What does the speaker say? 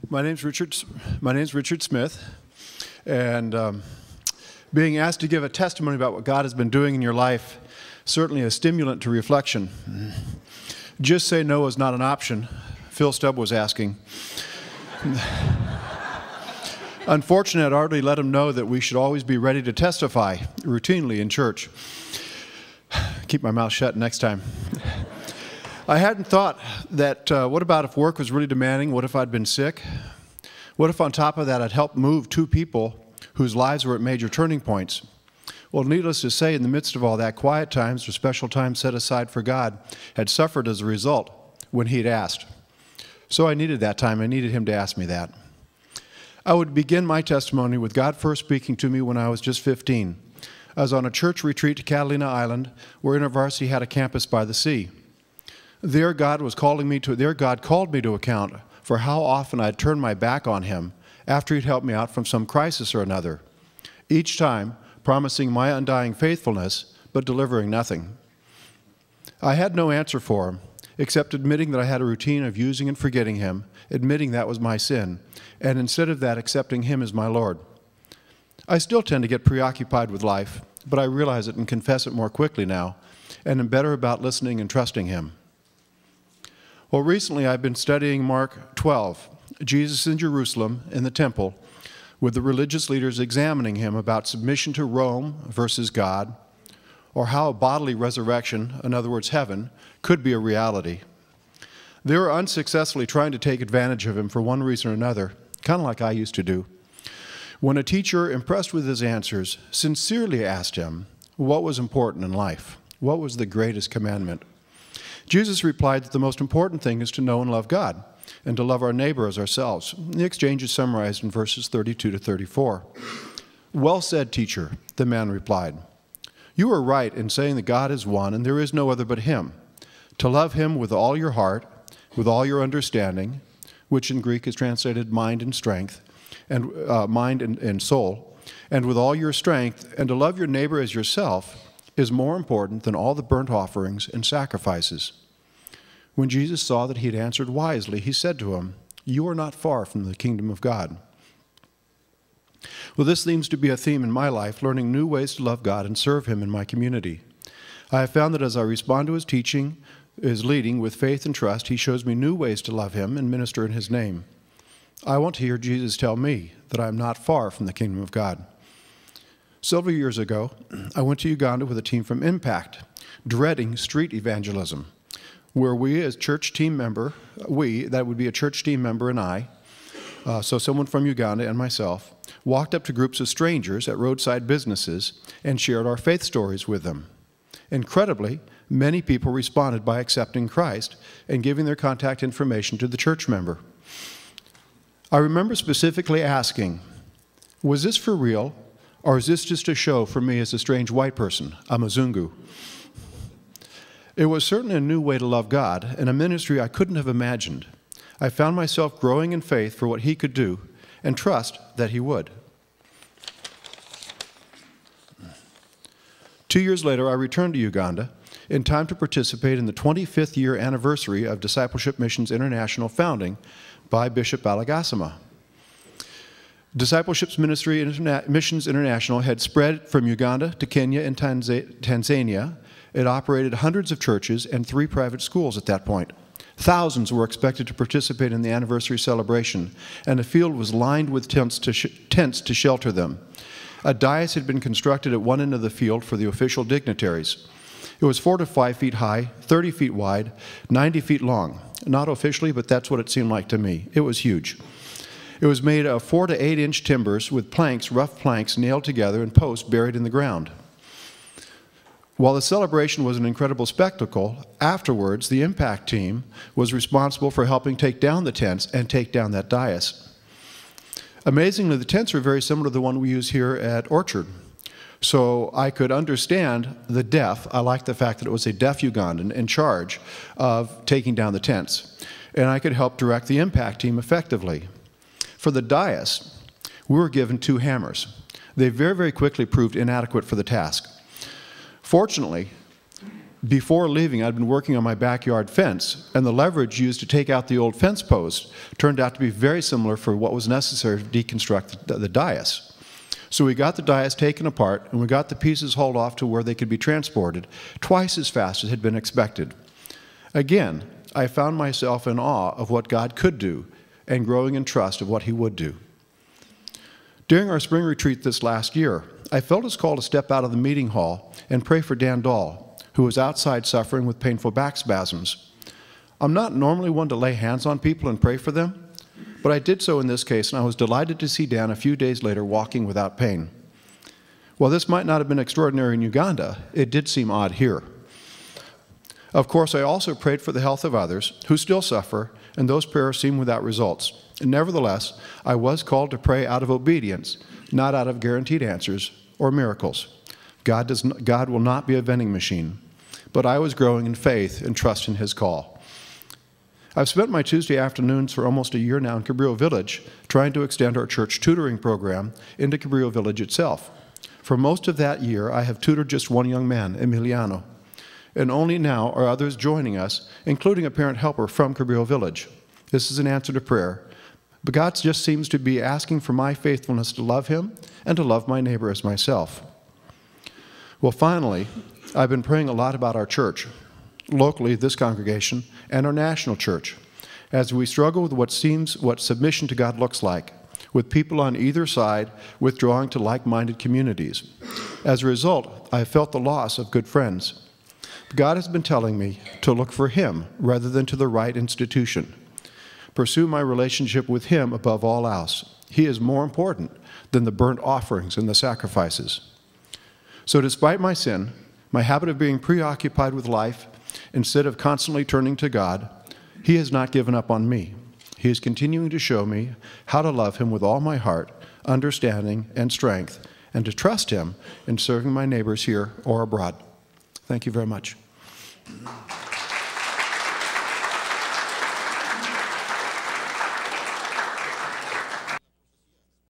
My name's Richard Smith, and being asked to give a testimony about what God has been doing in your life, certainly a stimulant to reflection. Just say no is not an option, Phil Stubb was asking. Unfortunately, I'd already let him know that we should always be ready to testify routinely in church. Keep my mouth shut next time. I hadn't thought that, what about if work was really demanding? What if I'd been sick? What if on top of that I'd helped move two people whose lives were at major turning points? Well, needless to say, in the midst of all that, quiet times or special times set aside for God had suffered as a result when He'd asked. So I needed that time. I needed Him to ask me that. I would begin my testimony with God first speaking to me when I was just 15. I was on a church retreat to Catalina Island, where InterVarsity had a campus by the sea. There God called me to account for how often I'd turned my back on Him after He'd helped me out from some crisis or another, each time promising my undying faithfulness, but delivering nothing. I had no answer for Him, except admitting that I had a routine of using and forgetting Him, admitting that was my sin, and instead of that, accepting Him as my Lord. I still tend to get preoccupied with life, but I realize it and confess it more quickly now, and am better about listening and trusting Him. Well, recently I've been studying Mark 12, Jesus in Jerusalem in the temple, with the religious leaders examining Him about submission to Rome versus God, or how a bodily resurrection, in other words heaven, could be a reality. They were unsuccessfully trying to take advantage of Him for one reason or another, kind of like I used to do. When a teacher, impressed with his answers, sincerely asked him what was important in life, what was the greatest commandment, Jesus replied that the most important thing is to know and love God, and to love our neighbor as ourselves. The exchange is summarized in verses 32 to 34. "Well said, teacher," the man replied. "You are right in saying that God is one and there is no other but Him. To love Him with all your heart, with all your understanding," which in Greek is translated mind and strength, and mind and soul, "and with all your strength, and to love your neighbor as yourself, is more important than all the burnt offerings and sacrifices." When Jesus saw that he had answered wisely, He said to him, "You are not far from the kingdom of God." Well, this seems to be a theme in my life, learning new ways to love God and serve Him in my community. I have found that as I respond to His teaching, His leading with faith and trust, He shows me new ways to love Him and minister in His name. I want to hear Jesus tell me that I am not far from the kingdom of God. Several years ago, I went to Uganda with a team from Impact, dreading street evangelism, where we as church team member, that would be a church team member and I, so someone from Uganda and myself, walked up to groups of strangers at roadside businesses and shared our faith stories with them. Incredibly, many people responded by accepting Christ and giving their contact information to the church member. I remember specifically asking, was this for real, or is this just a show for me as a strange white person, a Mzungu? It was certainly a new way to love God and a ministry I couldn't have imagined. I found myself growing in faith for what He could do and trust that He would. 2 years later, I returned to Uganda in time to participate in the 25th year anniversary of Discipleship Missions International founding by Bishop Balagasama. Discipleship Missions International had spread from Uganda to Kenya and Tanzania. It operated hundreds of churches and 3 private schools at that point. Thousands were expected to participate in the anniversary celebration, and the field was lined with tents to shelter them. A dais had been constructed at one end of the field for the official dignitaries. It was 4 to 5 feet high, 30 feet wide, 90 feet long. Not officially, but that's what it seemed like to me. It was huge. It was made of 4 to 8 inch timbers with planks, rough planks, nailed together and posts buried in the ground. While the celebration was an incredible spectacle, afterwards the Impact team was responsible for helping take down the tents and take down that dais. Amazingly, the tents were very similar to the one we use here at Orchard. So I could understand the deaf. I liked the fact that it was a deaf Ugandan in charge of taking down the tents. And I could help direct the Impact team effectively. For the dais, we were given 2 hammers. They very, very quickly proved inadequate for the task. Fortunately, Before leaving, I'd been working on my backyard fence, and the leverage used to take out the old fence post turned out to be very similar for what was necessary to deconstruct the dais. So we got the dais taken apart, and we got the pieces hauled off to where they could be transported, twice as fast as had been expected. Again, I found myself in awe of what God could do, and growing in trust of what He would do. During our spring retreat this last year, I felt His call to step out of the meeting hall and pray for Dan Dahl, who was outside suffering with painful back spasms. I'm not normally one to lay hands on people and pray for them, but I did so in this case, and I was delighted to see Dan a few days later walking without pain. While this might not have been extraordinary in Uganda, it did seem odd here. Of course, I also prayed for the health of others who still suffer, and those prayers seemed without results. And nevertheless, I was called to pray out of obedience, not out of guaranteed answers or miracles. God will not be a vending machine. But I was growing in faith and trust in His call. I've spent my Tuesday afternoons for almost a year now in Cabrillo Village trying to extend our church tutoring program into Cabrillo Village itself. For most of that year, I have tutored just one young man, Emiliano, and only now are others joining us, including a parent helper from Cabrillo Village. This is an answer to prayer, but God just seems to be asking for my faithfulness to love Him and to love my neighbor as myself. Well, finally, I've been praying a lot about our church, locally this congregation, and our national church, as we struggle with what submission to God looks like, with people on either side withdrawing to like-minded communities. As a result, I have felt the loss of good friends. God has been telling me to look for Him rather than to the right institution. Pursue my relationship with Him above all else. He is more important than the burnt offerings and the sacrifices. So despite my sin, my habit of being preoccupied with life instead of constantly turning to God, He has not given up on me. He is continuing to show me how to love Him with all my heart, understanding, and strength, and to trust Him in serving my neighbors here or abroad. Thank you very much.